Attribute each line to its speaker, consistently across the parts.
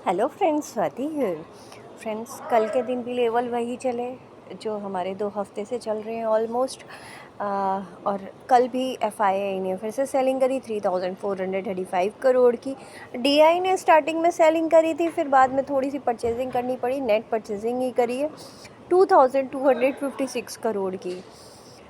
Speaker 1: Hello friends, Swati है। Friends, कल के दिन भी लेवल वही चले जो हमारे 2 हफ्ते से चल रहे हैं ऑलमोस्ट। और कल भी एफआईआई ने फिर से सेलिंग करी 3435 करोड़ की। डीआई ने स्टार्टिंग में सेलिंग करी थी, फिर बाद में थोड़ी सी परचेजिंग करनी पड़ी, नेट परचेजिंग ही करी है 2256 करोड़ की।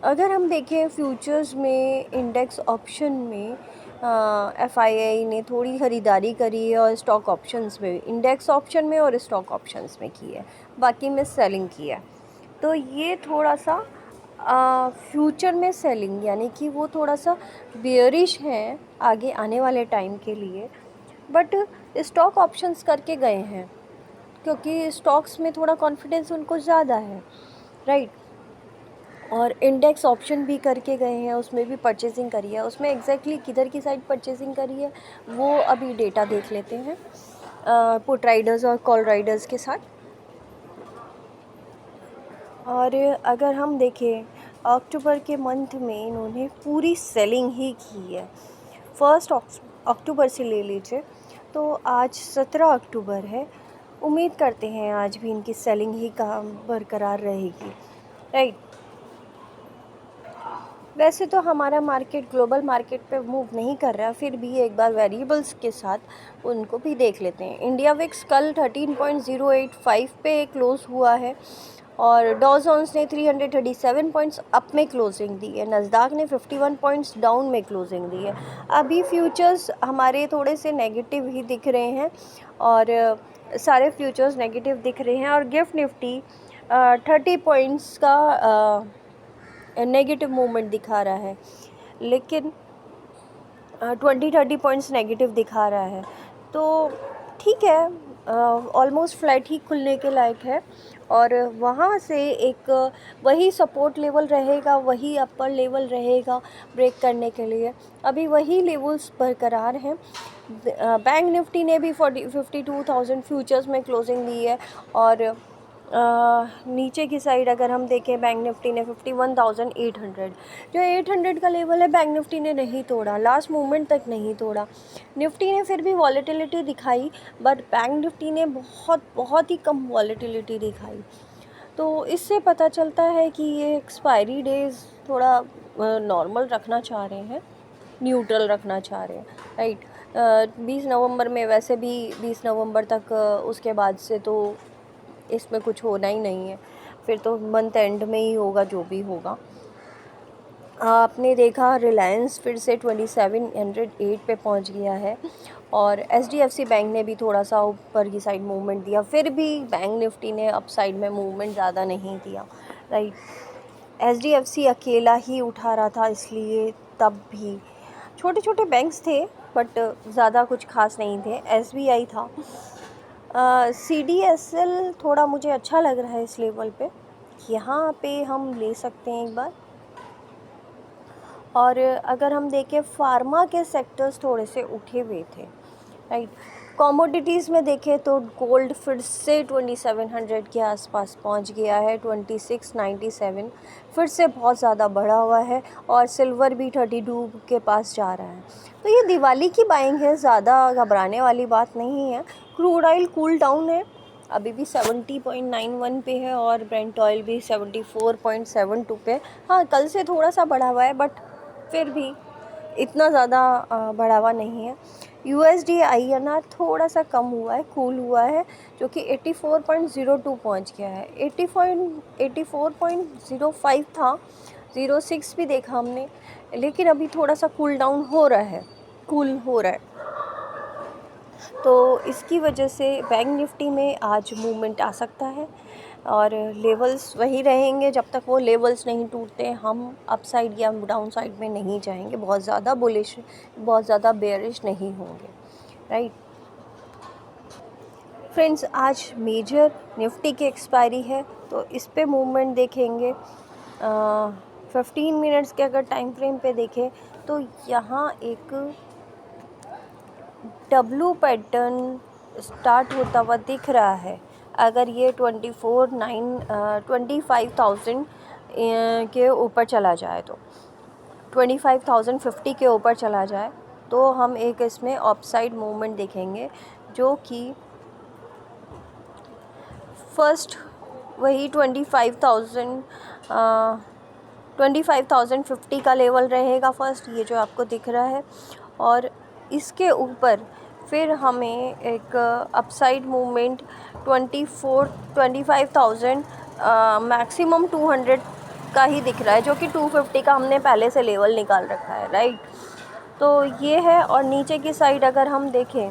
Speaker 1: अगर हम देखें फ्यूचर्स में, इंडेक्स ऑप्शन में एफआईआई ने थोड़ी ख़रीदारी करी है और स्टॉक ऑप्शंस में, इंडेक्स ऑप्शन में और स्टॉक ऑप्शंस में की है, बाकी में सेलिंग की है। तो ये थोड़ा सा फ्यूचर में सेलिंग, यानी कि वो थोड़ा सा बेयरिश है आगे आने वाले टाइम के लिए। बट स्टॉक ऑप्शंस करके गए हैं क्योंकि स्टॉक्स में थोड़ा कॉन्फिडेंस उनको ज़्यादा है, राइट। और इंडेक्स ऑप्शन भी करके गए हैं, उसमें भी परचेजिंग करी है। उसमें एग्जैक्टली किधर की साइड परचेजिंग करी है वो अभी डेटा देख लेते हैं पुट राइडर्स और कॉल राइडर्स के साथ। और अगर हम देखें अक्टूबर के मंथ में इन्होंने पूरी सेलिंग ही की है। 1 अक्टूबर से ले लीजिए तो आज 17 अक्टूबर है। उम्मीद करते हैं आज भी इनकी सेलिंग ही काम बरकरार रहेगी, राइट। वैसे तो हमारा मार्केट ग्लोबल मार्केट पे मूव नहीं कर रहा, फिर भी एक बार वेरिएबल्स के साथ उनको भी देख लेते हैं। इंडिया विक्स कल 13.085 पे क्लोज़ हुआ है और डॉ जोन्स ने 337 पॉइंट्स अप में क्लोजिंग दी है। नस्दाक ने 51 पॉइंट्स डाउन में क्लोजिंग दी है। अभी फ्यूचर्स हमारे थोड़े से नेगेटिव ही दिख रहे हैं और सारे फ्यूचर्स नेगेटिव दिख रहे हैं। और गिफ्ट निफ्टी 30 पॉइंट्स का नेगेटिव मूवमेंट दिखा रहा है, लेकिन 20-30 पॉइंट्स नेगेटिव दिखा रहा है। तो ठीक है, ऑलमोस्ट फ्लैट ही खुलने के लायक है और वहाँ से एक वही सपोर्ट लेवल रहेगा, वही अपर लेवल रहेगा ब्रेक करने के लिए। अभी वही लेवल्स बरकरार हैं। बैंक निफ्टी ने भी 52,000 फ्यूचर्स में क्लोजिंग दी है और नीचे की साइड अगर हम देखें बैंक निफ्टी ने 51,800, जो 800 का लेवल है बैंक निफ्टी ने नहीं तोड़ा, लास्ट मूवमेंट तक नहीं तोड़ा। निफ्टी ने फिर भी वॉलेटिलिटी दिखाई, बट बैंक निफ्टी ने बहुत बहुत ही कम वॉलेटिलिटी दिखाई। तो इससे पता चलता है कि ये एक्सपायरी डेज थोड़ा नॉर्मल रखना चाह रहे हैं, न्यूट्रल रखना चाह रहे हैं, राइट। 20 नवंबर में वैसे भी 20 नवंबर तक उसके बाद से तो इसमें कुछ होना ही नहीं है, फिर तो मंथ एंड में ही होगा जो भी होगा। आपने देखा रिलायंस फिर से 2708 पे पहुंच गया है और एचडीएफसी बैंक ने भी थोड़ा सा ऊपर की साइड मूवमेंट दिया, फिर भी बैंक निफ्टी ने अप साइड में मूवमेंट ज़्यादा नहीं दिया, राइट। एचडीएफसी अकेला ही उठा रहा था, इसलिए तब भी छोटे छोटे बैंक्स थे बट ज़्यादा कुछ खास नहीं थे। एसबीआई था। सीडीएसएल थोड़ा मुझे अच्छा लग रहा है इस लेवल पे, यहाँ पे हम ले सकते हैं एक बार। और अगर हम देखें फार्मा के सेक्टर्स थोड़े से उठे हुए थे, राइट। कमोडिटीज़ में देखें तो गोल्ड फिर से 2700 के आसपास पहुंच गया है, 2697 फिर से बहुत ज़्यादा बढ़ा हुआ है और सिल्वर भी 32 के पास जा रहा है। तो ये दिवाली की बाइंग है, ज़्यादा घबराने वाली बात नहीं है। क्रूड ऑयल कूल डाउन है, अभी भी 70.91 पे है और ब्रेंट ऑयल भी 74.72 पे। हाँ, कल से थोड़ा सा बढ़ा हुआ है बट फिर भी इतना ज़्यादा बढ़ावा नहीं है। यूएसडी आईएनआर थोड़ा सा कम हुआ है, कूल हुआ है, जो कि 84.02 पहुंच गया है। 84.05 था, 06 भी देखा हमने, लेकिन अभी थोड़ा सा कूल डाउन हो रहा है, कूल हो रहा है। तो इसकी वजह से बैंक निफ्टी में आज मूवमेंट आ सकता है और लेवल्स वही रहेंगे जब तक वो लेवल्स नहीं टूटते। हम अप साइड या डाउन साइड में नहीं जाएंगे, बहुत ज़्यादा बुलिश, बहुत ज़्यादा बेयरिश नहीं होंगे, राइट। फ्रेंड्स, आज मेजर निफ्टी की एक्सपायरी है तो इस पे मूवमेंट देखेंगे। 15 मिनट्स के अगर टाइम फ्रेम पे देखें तो यहाँ एक डब्लू पैटर्न स्टार्ट होता हुआ दिख रहा है। अगर ये 25,000 के ऊपर चला जाए तो 25,050 के ऊपर चला जाए तो हम एक इसमें अपसाइड मूवमेंट देखेंगे, जो कि फर्स्ट वही 25,050 का लेवल रहेगा फर्स्ट, ये जो आपको दिख रहा है। और इसके ऊपर फिर हमें एक अपसाइड मूवमेंट 25,000 मैक्सिमम 200 का ही दिख रहा है, जो कि 250 का हमने पहले से लेवल निकाल रखा है, राइट। तो ये है। और नीचे की साइड अगर हम देखें,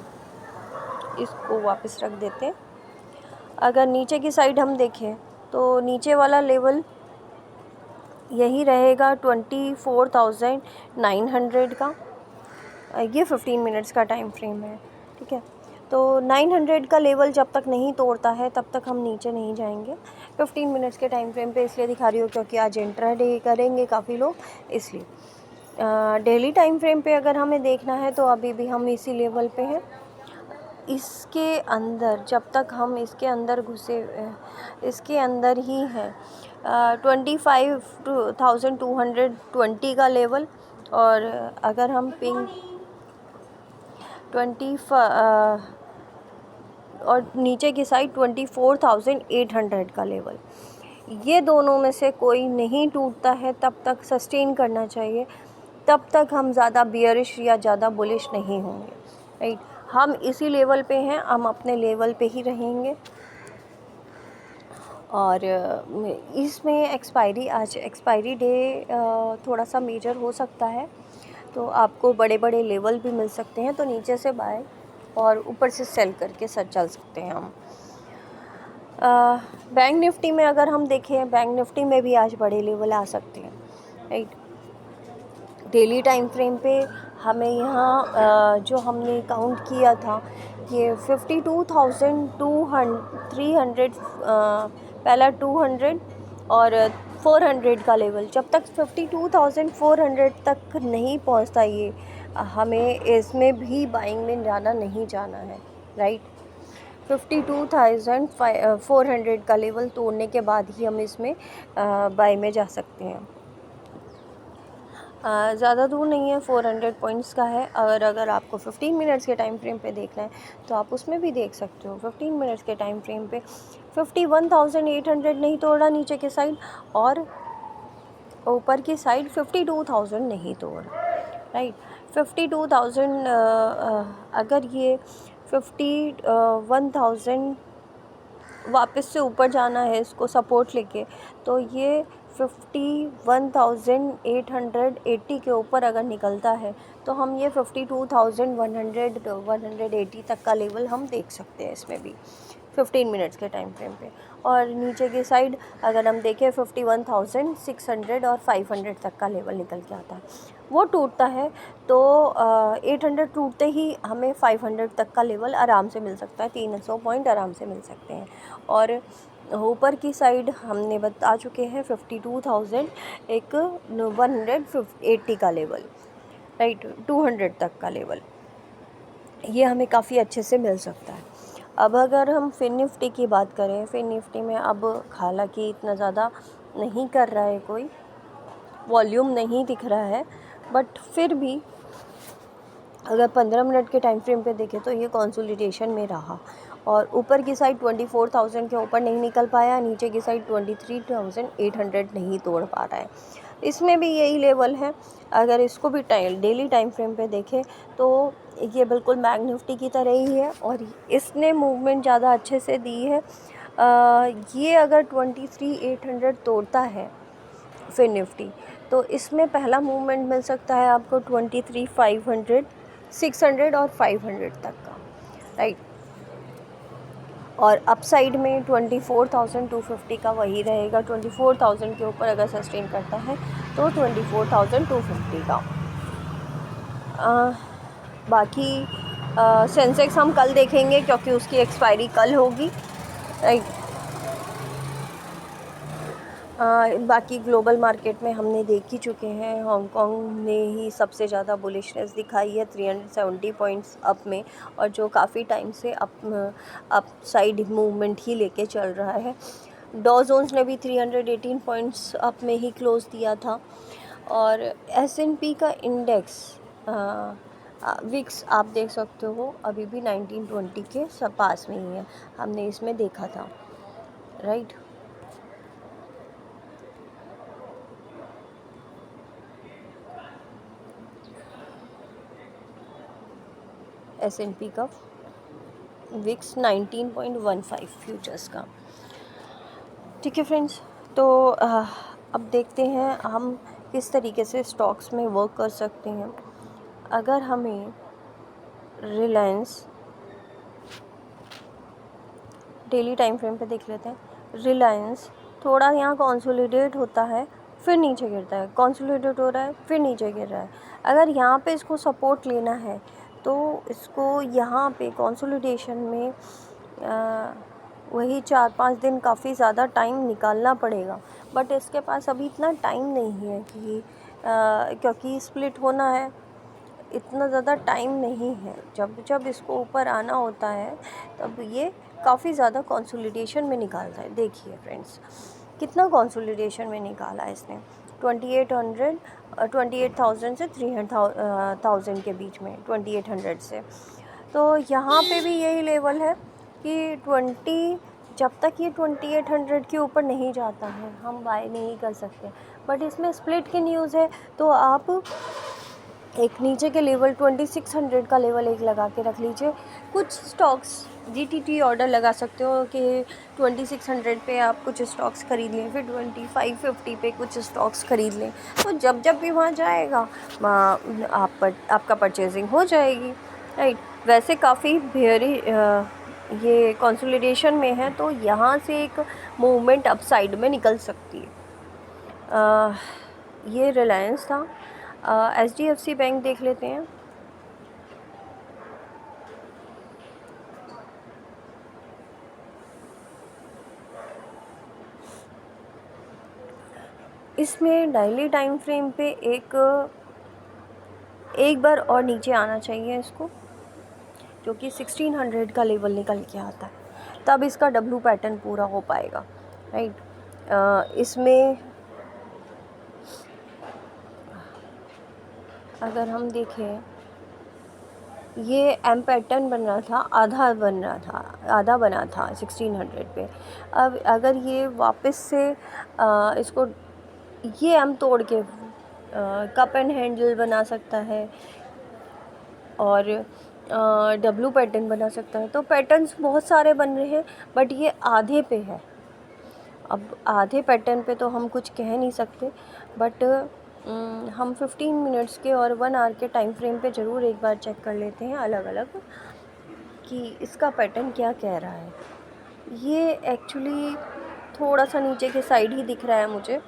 Speaker 1: इसको वापस रख देते हैं। अगर नीचे की साइड हम देखें तो नीचे वाला लेवल यही रहेगा 24,900 का। ये 15 मिनट्स का टाइम फ्रेम है, ठीक है। तो 900 का लेवल जब तक नहीं तोड़ता है तब तक हम नीचे नहीं जाएंगे 15 मिनट्स के टाइम फ्रेम पे। इसलिए दिखा रही हूँ क्योंकि आज इंट्राडे करेंगे काफ़ी लोग, इसलिए। डेली टाइम फ्रेम पे अगर हमें देखना है तो अभी भी हम इसी लेवल पे हैं। इसके अंदर जब तक हम इसके अंदर घुसे, इसके अंदर ही हैं 25,220 का लेवल। और अगर हम पिंक 20 और नीचे की साइड 24,800 का लेवल, ये दोनों में से कोई नहीं टूटता है तब तक सस्टेन करना चाहिए, तब तक हम ज़्यादा बियरिश या ज़्यादा बुलिश नहीं होंगे, राइट। हम इसी लेवल पे हैं, हम अपने लेवल पे ही रहेंगे। और इसमें आज एक्सपायरी डे थोड़ा सा मेजर हो सकता है, तो आपको बड़े बड़े लेवल भी मिल सकते हैं। तो नीचे से बाय और ऊपर से सेल करके चल सकते हैं हम। बैंक निफ्टी में अगर हम देखें, बैंक निफ्टी में भी आज बड़े लेवल आ सकते हैं, राइट। डेली टाइम फ्रेम पे हमें यहाँ जो हमने काउंट किया था ये 52,300 पहला 200 और 400 का लेवल। जब तक 52,400 तक नहीं पहुँचता ये, हमें इसमें भी बाइंग में ज़्यादा नहीं जाना है, राइट। 52,400 का लेवल तोड़ने के बाद ही हम इसमें बाई में जा सकते हैं। ज़्यादा दूर नहीं है, 400 पॉइंट्स का है। अगर आपको 15 मिनट्स के टाइम फ्रेम पे देखना है तो आप उसमें भी देख सकते हो। 15 मिनट्स के टाइम फ्रेम पे 51,800 नहीं तोड़ा नीचे की साइड, और ऊपर की साइड 52,000 नहीं तोड़ा, राइट। 52,000 अगर ये 51,000 वापस से ऊपर जाना है इसको सपोर्ट लेके, तो ये 51,880 के ऊपर अगर निकलता है तो हम ये 52,180 तक का लेवल हम देख सकते हैं इसमें भी 15 मिनट्स के टाइम फ्रेम पे। और नीचे की साइड अगर हम देखें 51,600 और 500 तक का लेवल निकल के आता है, वो टूटता है तो 800 टूटते ही हमें 500 तक का लेवल आराम से मिल सकता है, 300 पॉइंट आराम से मिल सकते हैं। और ऊपर की साइड हमने बता चुके हैं 52,000 एक 180 का लेवल, राइट, 200 तक का लेवल, ये हमें काफ़ी अच्छे से मिल सकता है। अब अगर हम फिन निफ्टी की बात करें, फिन निफ्टी में अब हालांकि इतना ज़्यादा नहीं कर रहा है, कोई वॉल्यूम नहीं दिख रहा है, बट फिर भी अगर 15 मिनट के टाइम फ्रेम पे देखें तो ये कंसोलिडेशन में रहा और ऊपर की साइड 24,000 के ऊपर नहीं निकल पाया, नीचे की साइड 23,800 नहीं तोड़ पा रहा है। इसमें भी यही लेवल है। अगर इसको भी डेली टाइम फ्रेम पे देखें तो ये बिल्कुल बैंक निफ्टी की तरह ही है और इसने मूवमेंट ज़्यादा अच्छे से दी है। ये अगर 23,800 तोड़ता है फिन निफ्टी, तो इसमें पहला मूवमेंट मिल सकता है आपको 23,500, 600 और 500 तक का, राइट। और अपसाइड में 24,250 का वही रहेगा। 24,000 के ऊपर अगर सस्टेन करता है तो 24,250 का। बाकी सेंसेक्स हम कल देखेंगे क्योंकि उसकी एक्सपायरी कल होगी, राइट। बाकी ग्लोबल मार्केट में हमने देख ही चुके हैं, हांगकांग ने ही सबसे ज़्यादा बुलिशनेस दिखाई है 370 पॉइंट्स अप में, और जो काफ़ी टाइम से अप साइड मूवमेंट ही लेके चल रहा है। डॉ जोन्स ने भी 318 पॉइंट्स अप में ही क्लोज़ दिया था। और S&P का इंडेक्स विक्स आप देख सकते हो अभी भी 1920 के सब पास में ही है, हमने इसमें देखा था। राइट। S&P का विक्स 19.15 फ्यूचर्स का। ठीक है फ्रेंड्स, तो अब देखते हैं हम किस तरीके से स्टॉक्स में वर्क कर सकते हैं। अगर हमें रिलायंस डेली टाइम फ्रेम पे देख लेते हैं। रिलायंस थोड़ा यहाँ कंसोलिडेट होता है, फिर नीचे गिरता है, कंसोलिडेट हो रहा है, फिर नीचे गिर रहा है। अगर यहाँ पे इसको सपोर्ट लेना है तो इसको यहाँ पे कंसोलिडेशन में वही 4-5 दिन काफ़ी ज़्यादा टाइम निकालना पड़ेगा, बट इसके पास अभी इतना टाइम नहीं है कि क्योंकि स्प्लिट होना है, इतना ज़्यादा टाइम नहीं है। जब जब इसको ऊपर आना होता है तब ये काफ़ी ज़्यादा कंसोलिडेशन में निकालता है। देखिए फ्रेंड्स, कितना कंसोलिडेशन में निकाला है इसने, 28,000 से 300,000 के बीच में, 2800 से। तो यहाँ पे भी यही लेवल है कि जब तक ये 2800 के ऊपर नहीं जाता है हम बाय नहीं कर सकते। बट इसमें स्प्लिट की न्यूज़ है, तो आप एक नीचे के लेवल 2600 का लेवल एक लगा के रख लीजिए। कुछ स्टॉक्स जीटीटी ऑर्डर लगा सकते हो कि 2600 पे आप कुछ स्टॉक्स खरीद लें, फिर 2550 पे कुछ स्टॉक्स खरीद लें। तो जब जब भी वहाँ जाएगा आपका परचेजिंग हो जाएगी, राइट। वैसे काफ़ी भेरी ये कंसोलिडेशन में है, तो यहाँ से एक मूवमेंट अपसाइड में निकल सकती है। ये रिलायंस था। HDFC बैंक देख लेते हैं। इसमें डेली टाइम फ्रेम पे एक बार और नीचे आना चाहिए इसको, जो कि 1600 का लेवल निकल के आता है, तब इसका W पैटर्न पूरा हो पाएगा, राइट। इसमें अगर हम देखें, ये एम पैटर्न बन रहा था, आधा बना था 1600 पे। अब अगर ये वापस से इसको ये एम तोड़ के कप एंड हैंडल बना सकता है और W पैटर्न बना सकता है। तो पैटर्न्स बहुत सारे बन रहे हैं, बट ये आधे पे है। अब आधे पैटर्न पे तो हम कुछ कह नहीं सकते, बट हम 15 मिनट्स के और 1 आवर के टाइम फ्रेम पे ज़रूर एक बार चेक कर लेते हैं अलग अलग कि इसका पैटर्न क्या कह रहा है। ये एक्चुअली थोड़ा सा नीचे के साइड ही दिख रहा है मुझे।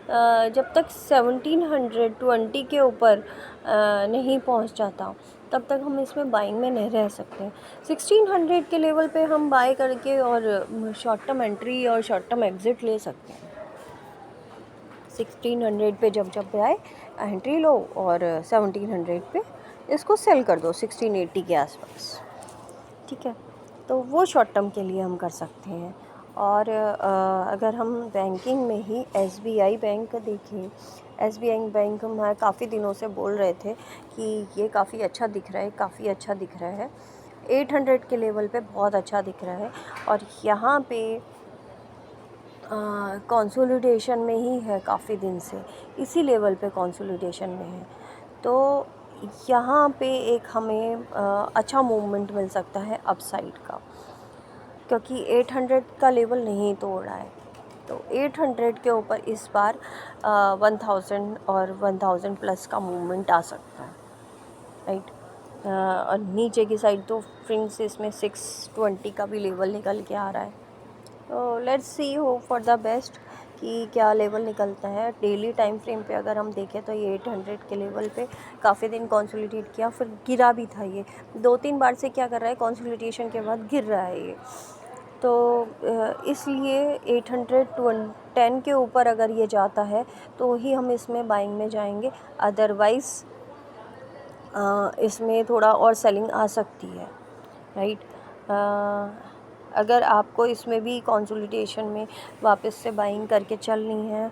Speaker 1: जब तक 1720 के ऊपर नहीं पहुंच जाता तब तक हम इसमें बाइंग में नहीं रह सकते। 1600 के लेवल पे हम बाय करके और शॉर्ट टर्म एंट्री और शॉर्ट टर्म एग्ज़िट ले सकते हैं। 1600 पे जब आए एंट्री लो और 1700 पे इसको सेल कर दो 1680 के आसपास, ठीक है। तो वो शॉर्ट टर्म के लिए हम कर सकते हैं। और अगर हम बैंकिंग में ही SBI बैंक देखें, SBI बैंक में काफ़ी दिनों से बोल रहे थे कि ये काफ़ी अच्छा दिख रहा है, काफ़ी अच्छा दिख रहा है। 800 के लेवल पे बहुत अच्छा दिख रहा है, और यहाँ पे कंसोलिडेशन में ही है काफ़ी दिन से, इसी लेवल पे कंसोलिडेशन में है। तो यहाँ पे एक हमें अच्छा मूवमेंट मिल सकता है अपसाइड का, क्योंकि 800 का लेवल नहीं तोड़ रहा है। तो 800 के ऊपर इस बार 1000 और 1000 प्लस का मूवमेंट आ सकता है, राइट। और नीचे की साइड तो फ्रेंड्स इसमें 620 का भी लेवल निकल के आ रहा है। तो let's see, hope for the best कि क्या लेवल निकलता है। डेली टाइम फ्रेम पे अगर हम देखें तो ये 800 के लेवल पे काफ़ी दिन कंसोलिडेट किया, फिर गिरा भी था। ये 2-3 बार से क्या कर रहा है, कंसोलिडेशन के बाद गिर रहा है ये। तो इसलिए 810 के ऊपर अगर ये जाता है तो ही हम इसमें बाइंग में जाएंगे, अदरवाइज़ इसमें थोड़ा और सेलिंग आ सकती है, राइट। अगर आपको इसमें भी कंसोलिडेशन में वापस से बाइंग करके चलनी है,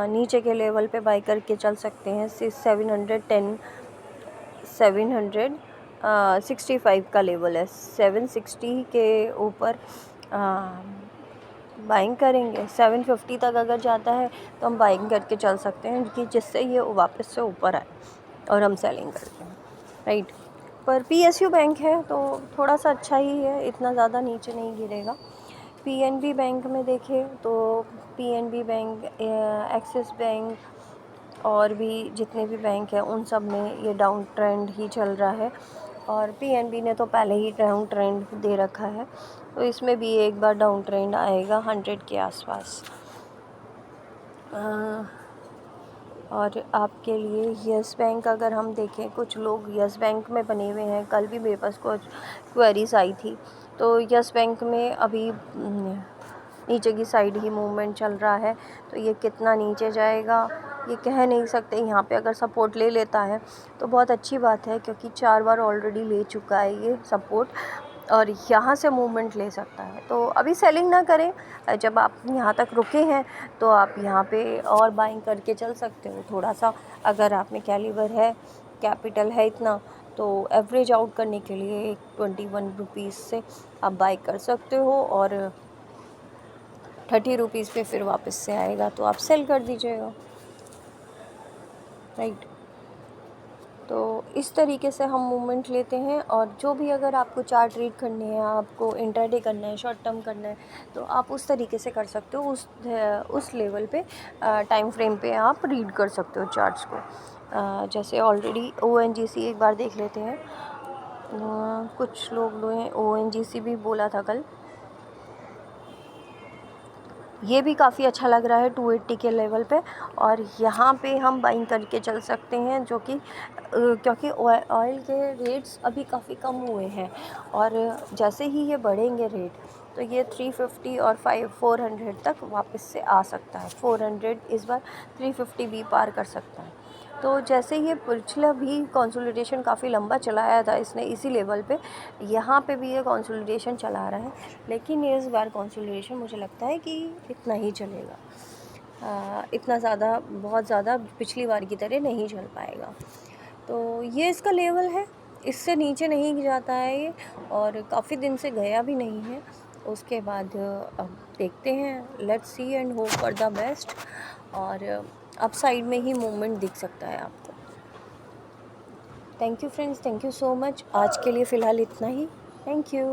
Speaker 1: नीचे के लेवल पे बाई करके चल सकते हैं। 765 का लेवल है, 760 के ऊपर बाइंग करेंगे 750 तक अगर जाता है तो हम बाइंग करके चल सकते हैं कि जिससे ये वापस से ऊपर आए और हम सेलिंग करते हैं, राइट। पर PSU बैंक है तो थोड़ा सा अच्छा ही है, इतना ज़्यादा नीचे नहीं गिरेगा। PNB बैंक में देखें तो PNB बैंक, एक्सिस बैंक और भी जितने भी बैंक हैं उन सब में ये डाउन ट्रेंड ही चल रहा है, और PNB ने तो पहले ही डाउन ट्रेंड दे रखा है, तो इसमें भी एक बार डाउन ट्रेंड आएगा 100 के आसपास। और आपके लिए यस बैंक अगर हम देखें, कुछ लोग यस बैंक में बने हुए हैं। कल भी मेरे पास कुछ क्वेरीज आई थी, तो यस बैंक में अभी नीचे की साइड ही मूवमेंट चल रहा है, तो ये कितना नीचे जाएगा ये कह नहीं सकते। यहाँ पे अगर सपोर्ट ले लेता है तो बहुत अच्छी बात है, क्योंकि 4 बार ऑलरेडी ले चुका है ये सपोर्ट, और यहाँ से मूवमेंट ले सकता है। तो अभी सेलिंग ना करें, जब आप यहाँ तक रुके हैं तो आप यहाँ पे और बाइंग करके चल सकते हो थोड़ा सा। अगर आप में कैलिबर है, कैपिटल है इतना, तो एवरेज आउट करने के लिए 21 रुपीज़ से आप बाई कर सकते हो, और 30 रुपीज़ पे फिर वापस से आएगा तो आप सेल कर दीजिएगा, राइट। तो इस तरीके से हम मूवमेंट लेते हैं। और जो भी अगर आपको चार्ट रीड करने हैं, आपको इंट्राडे करना है, शॉर्ट टर्म करना है, तो आप उस तरीके से कर सकते हो। उस लेवल पे टाइम फ्रेम पे आप रीड कर सकते हो चार्ट्स को। जैसे ऑलरेडी ONGC एक बार देख लेते हैं। कुछ लोग ONGC भी बोला था कल, ये भी काफ़ी अच्छा लग रहा है 280 के लेवल पे, और यहाँ पे हम बाइंग करके चल सकते हैं, जो कि क्योंकि ऑयल के रेट्स अभी काफ़ी कम हुए हैं, और जैसे ही ये बढ़ेंगे रेट तो ये 350 और 400 तक वापस से आ सकता है। 400 इस बार 350 भी पार कर सकता है। तो जैसे ये पिछला भी कंसोलिडेशन काफ़ी लंबा चलाया था इसने इसी लेवल पे, यहाँ पे भी ये कंसोलिडेशन चला रहा है, लेकिन इस बार कंसोलिडेशन मुझे लगता है कि इतना ही चलेगा। इतना ज़्यादा, बहुत ज़्यादा पिछली बार की तरह नहीं चल पाएगा। तो ये इसका लेवल है, इससे नीचे नहीं जाता है ये, और काफ़ी दिन से गया भी नहीं है। उसके बाद अब देखते हैं, let's see and hope for the best, और अप साइड में ही मूवमेंट दिख सकता है आपको। Thank you friends, thank you so much. आज के लिए फ़िलहाल इतना ही। Thank you.